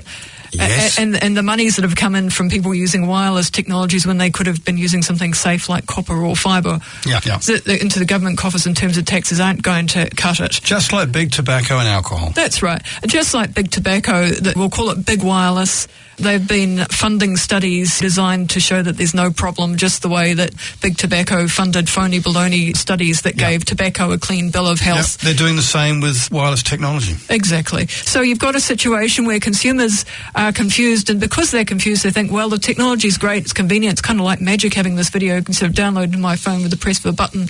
Yes. And the monies that have come in from people using wireless technologies when they could have been using something safe like copper or fibre into the government coffers in terms of taxes aren't going to cut it. Just like big tobacco and alcohol. That's right. Just like big tobacco, we'll call it big wireless. They've been funding studies designed to show that there's no problem, just the way that big tobacco funded phony baloney studies that gave tobacco a clean bill of health. They're doing the same with wireless technology. Exactly. So you've got a situation where consumers are confused, and because they're confused, they think, well, the technology's great, it's convenient, it's kind of like magic having this video instead of downloading my phone with the press of a button.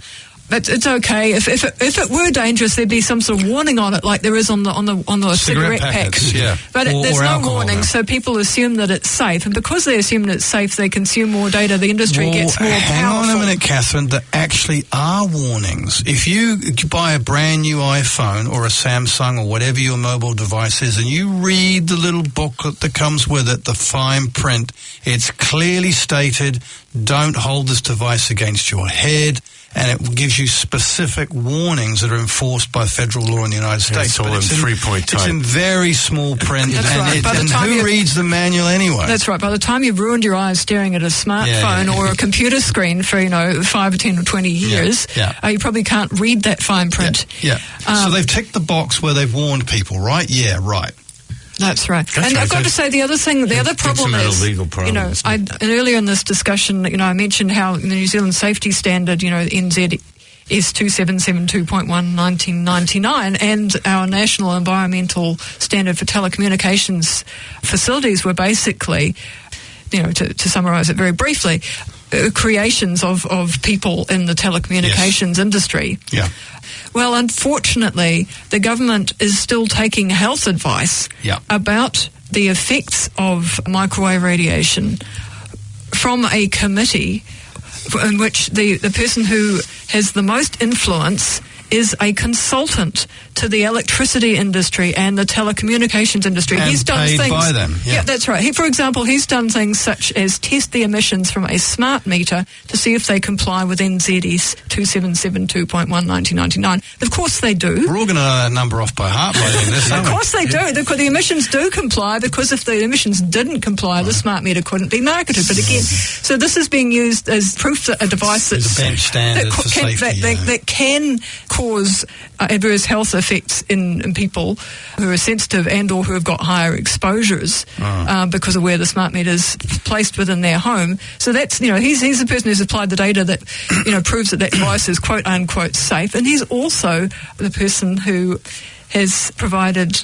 It's okay. If it were dangerous, there'd be some sort of warning on it, like there is on the cigarette packs. Yeah. But there's no warning, now. so people assume that it's safe, and because they assume that it's safe, they consume more data. The industry gets more powerful. Hang on a minute, Catherine. There actually are warnings. If you buy a brand new iPhone or a Samsung or whatever your mobile device is, and you read the little booklet that comes with it, the fine print, it's clearly stated, don't hold this device against your head. And it gives you specific warnings that are enforced by federal law in the United States. It's all in three-point type. It's in very small print. That's right. And who reads the manual anyway? That's right. By the time you've ruined your eyes staring at a smartphone or a computer screen for 5 or 10 or 20 years, you probably can't read that fine print. So they've ticked the box where they've warned people, right? Yeah, right. That's right. And I've got to say, the other problem is, earlier in this discussion, I mentioned how the New Zealand safety standard, NZ is 2772.1 1999, and our national environmental standard for telecommunications facilities were basically, to summarise it very briefly, creations of people in the telecommunications industry. Yeah. Well, unfortunately, the government is still taking health advice about the effects of microwave radiation from a committee in which the person who has the most influence is a consultant to the electricity industry and the telecommunications industry. And he's done paid things by them. Yeah, that's right. For example, he's done things such as test the emissions from a smart meter to see if they comply with NZS 2772.1 1999. Of course they do. We're all going to know that number off by heart by the end of this, aren't we? Of course they do. The emissions do comply, because if the emissions didn't comply, the smart meter couldn't be marketed. But again, so this is being used as proof that a device that's a bench standard for safety, that can cause adverse health effects in people who are sensitive and or who have got higher exposures because of where the smart meter is placed within their home. So that's, he's the person who's applied the data that, proves that device is quote unquote safe. And he's also the person who has provided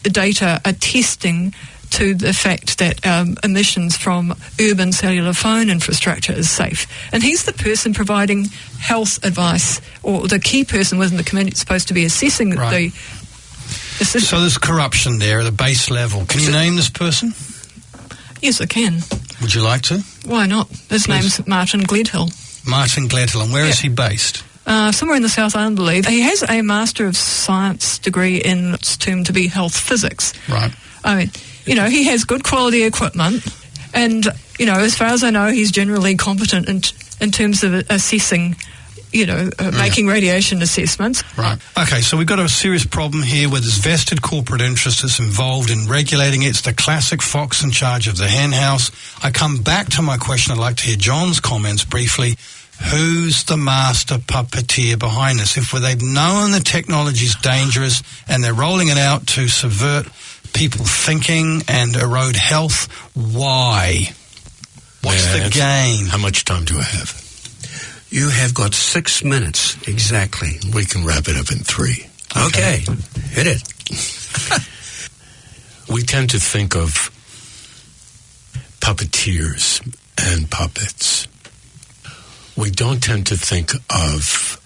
data attesting to the fact that emissions from urban cellular phone infrastructure is safe. And he's the person providing health advice, or the key person within the community supposed to be assessing the... So there's corruption there at a base level. Can you name this person? Yes, I can. Would you like to? Why not? His name's Martin Gledhill. Martin Gledhill. And where is he based? Somewhere in the South Island, I believe. He has a Master of Science degree in what's termed to be health physics. Right. I mean, he has good quality equipment, and, as far as I know, he's generally competent in terms of assessing, making radiation assessments. Right. Okay, so we've got a serious problem here where there's vested corporate interest that's involved in regulating it. It's the classic fox in charge of the hen house. I come back to my question. I'd like to hear John's comments briefly. Who's the master puppeteer behind this? If they've known the technology's dangerous and they're rolling it out to subvert people thinking and erode health, why? What's the game? How much time do I have? You have got 6 minutes, exactly. We can wrap it up in 3. Okay. Hit it. We tend to think of puppeteers and puppets. We don't tend to think of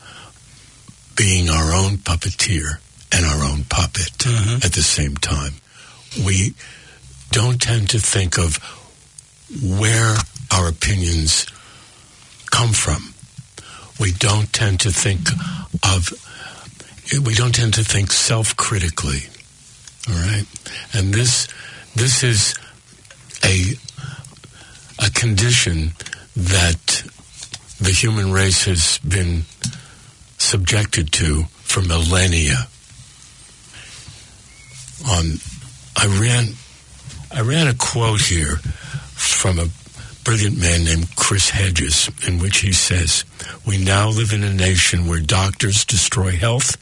being our own puppeteer and our own puppet at the same time. We don't tend to think of where our opinions come from. We don't tend to think self-critically. All right? And this is a condition that the human race has been subjected to for millennia. I ran a quote here from a brilliant man named Chris Hedges, in which he says, "We now live in a nation where doctors destroy health,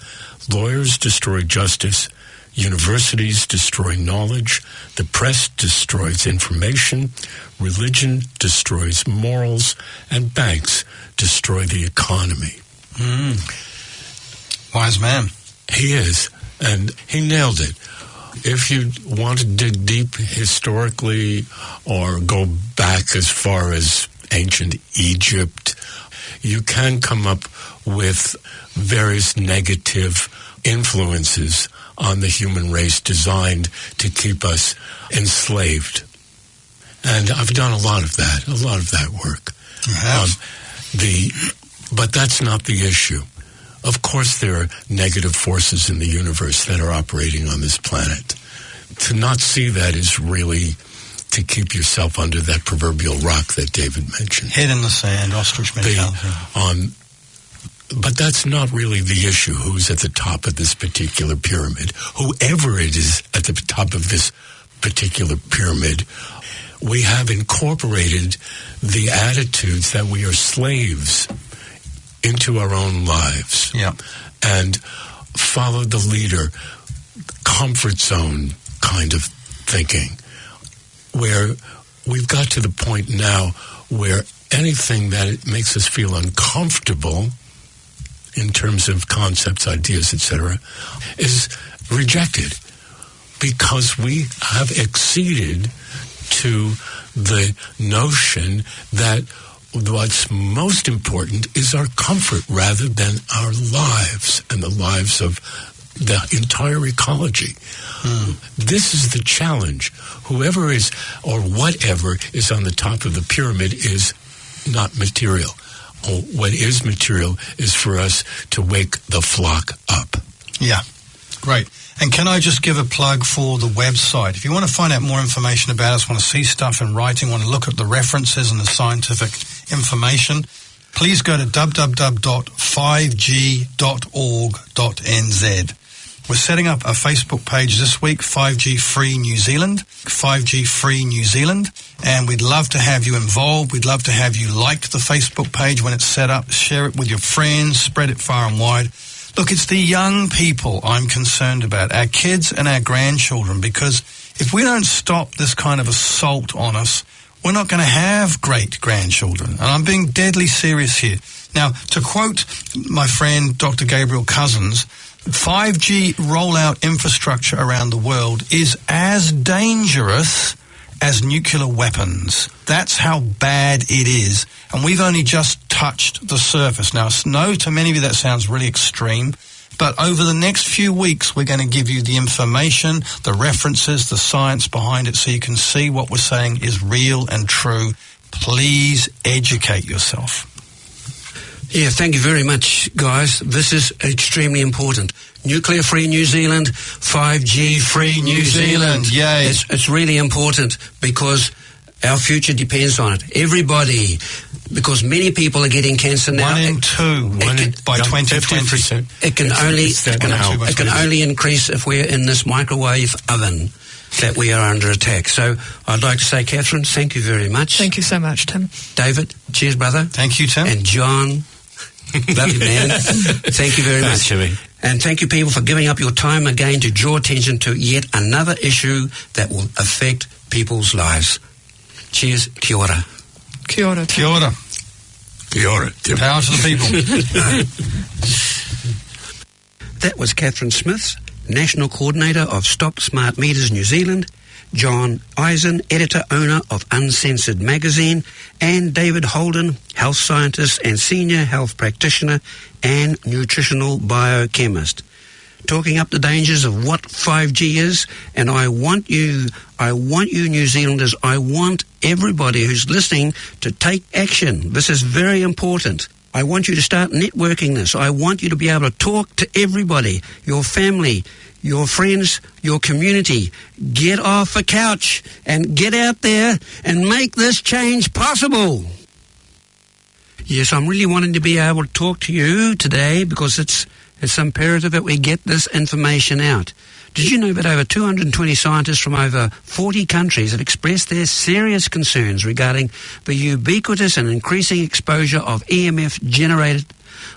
lawyers destroy justice, universities destroy knowledge, the press destroys information, religion destroys morals, and banks destroy the economy." Wise man. He is, and he nailed it. If you want to dig deep historically or go back as far as ancient Egypt, you can come up with various negative influences on the human race designed to keep us enslaved. And I've done a lot of that work. But that's not the issue. Of course, there are negative forces in the universe that are operating on this planet. To not see that is really to keep yourself under that proverbial rock that David mentioned. Head in the sand, ostrich mentality. But that's not really the issue, who's at the top of this particular pyramid. Whoever it is at the top of this particular pyramid, we have incorporated the attitudes that we are slaves into our own lives, and follow the leader, comfort zone kind of thinking, where we've got to the point now where anything that makes us feel uncomfortable in terms of concepts, ideas, etc., is rejected, because we have acceded to the notion that what's most important is our comfort rather than our lives and the lives of the entire ecology. This is the challenge. Whoever is, or whatever is on the top of the pyramid is not material. What is material is for us to wake the flock up. Yeah, great. And can I just give a plug for the website? If you want to find out more information about us, want to see stuff in writing, want to look at the references and the scientific information, please go to www.5g.org.nz. We're setting up a Facebook page this week, 5G Free New Zealand, 5G Free New Zealand, and we'd love to have you involved. We'd love to have you like the Facebook page when it's set up, share it with your friends, spread it far and wide. Look, it's the young people I'm concerned about, our kids and our grandchildren, because if we don't stop this kind of assault on us, we're not going to have great grandchildren. And I'm being deadly serious here. Now, to quote my friend Dr. Gabriel Cousins, 5G rollout infrastructure around the world is as dangerous as nuclear weapons. That's how bad it is. And we've only just touched the surface. Now, no, to many of you that sounds really extreme, but over the next few weeks, we're going to give you the information, the references, the science behind it, so you can see what we're saying is real and true. Please educate yourself. Yeah, thank you very much, guys. This is extremely important. Nuclear-free New Zealand, 5G-free New Zealand. Yay. It's really important because our future depends on it. Everybody, because many people are getting cancer now. 1 in 2 by 2020. It can only increase if we're in this microwave oven that we are under attack. So I'd like to say, Katherine, thank you very much. Thank you so much, Tim. David, cheers, brother. Thank you, Tim. And John, love you, man. Thank you very much. And thank you, people, for giving up your time again to draw attention to yet another issue that will affect people's lives. Cheers. Kia ora. Kia ora. Kia ora. Kia ora. Power to the people. That was Katherine Smith, National Coordinator of Stop Smart Meters New Zealand, John Eisen, Editor-Owner of Uncensored Magazine, and David Holden, Health Scientist and Senior Health Practitioner and Nutritional Biochemist, talking up the dangers of what 5G is. And I want you New Zealanders, I want everybody who's listening to take action. This is very important. I want you to start networking this. I want you to be able to talk to everybody, your family, your friends, your community. Get off the couch and get out there and make this change possible. Yes, I'm really wanting to be able to talk to you today because it's imperative that we get this information out. Did you know that over 220 scientists from over 40 countries have expressed their serious concerns regarding the ubiquitous and increasing exposure of EMF generated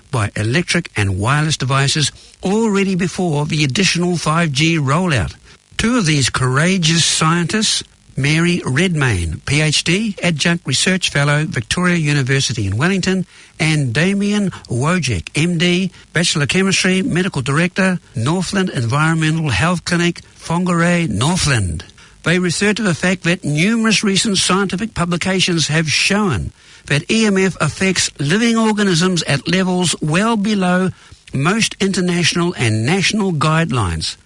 by electric and wireless devices already before the additional 5G rollout? Two of these courageous scientists, Mary Redmayne, PhD, Adjunct Research Fellow, Victoria University in Wellington, and Damien Wojcik, MD, Bachelor Chemistry, Medical Director, Northland Environmental Health Clinic, Whangarei, Northland. They refer to the fact that numerous recent scientific publications have shown that EMF affects living organisms at levels well below most international and national guidelines.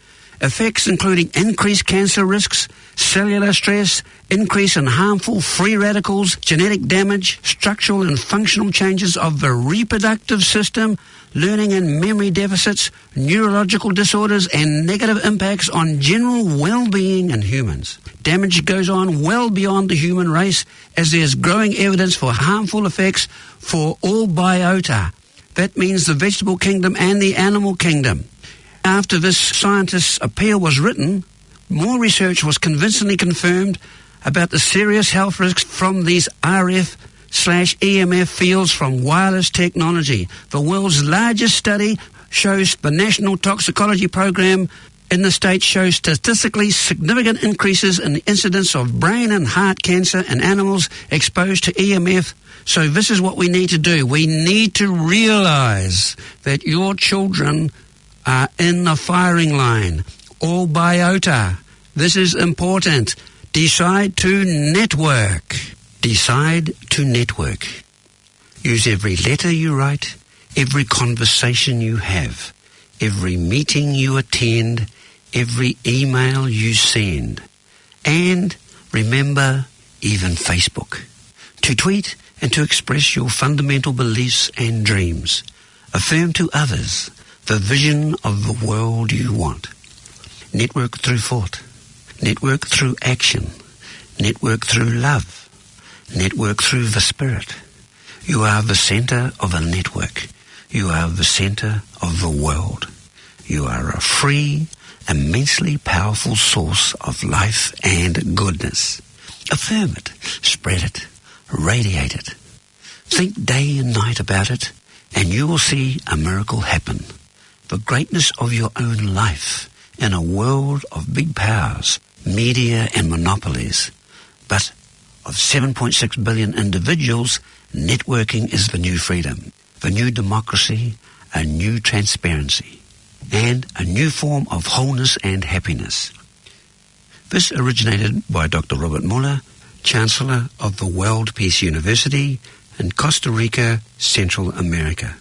Effects including increased cancer risks, cellular stress, increase in harmful free radicals, genetic damage, structural and functional changes of the reproductive system, learning and memory deficits, neurological disorders, and negative impacts on general well-being in humans. Damage goes on well beyond the human race as there's growing evidence for harmful effects for all biota. That means the vegetable kingdom and the animal kingdom. After this scientist's appeal was written, more research was convincingly confirmed about the serious health risks from these RF/EMF fields from wireless technology. The world's largest study shows the National Toxicology Program in the States shows statistically significant increases in the incidence of brain and heart cancer in animals exposed to EMF. So this is what we need to do. We need to realize that your children are in the firing line. All biota. This is important. Decide to network. Decide to network. Use every letter you write, every conversation you have, every meeting you attend, every email you send. And remember, even Facebook. To tweet and to express your fundamental beliefs and dreams. Affirm to others the vision of the world you want. Network through thought. Network through action. Network through love. Network through the spirit. You are the center of a network. You are the center of the world. You are a free, immensely powerful source of life and goodness. Affirm it. Spread it. Radiate it. Think day and night about it, and you will see a miracle happen. The greatness of your own life in a world of big powers, media and monopolies, but of 7.6 billion individuals, networking is the new freedom, the new democracy, a new transparency, and a new form of wholeness and happiness. This originated by Dr. Robert Muller, Chancellor of the World Peace University in Costa Rica, Central America.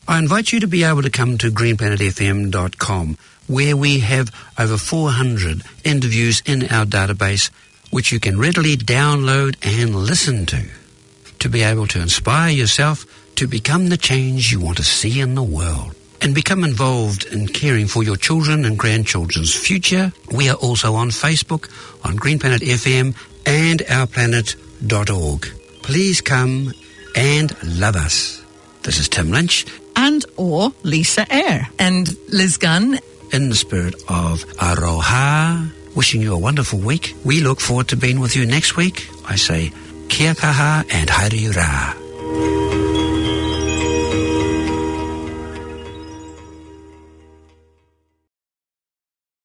I invite you to be able to come to greenplanetfm.com, where we have over 400 interviews in our database, which you can readily download and listen to be able to inspire yourself to become the change you want to see in the world and become involved in caring for your children and grandchildren's future. We are also on Facebook, on Green Planet FM and ourplanet.org. Please come and love us. This is Tim Lynch. And or Lisa Eyre. And Liz Gunn. In the spirit of Aroha, wishing you a wonderful week. We look forward to being with you next week. I say, kia kaha and haere ra.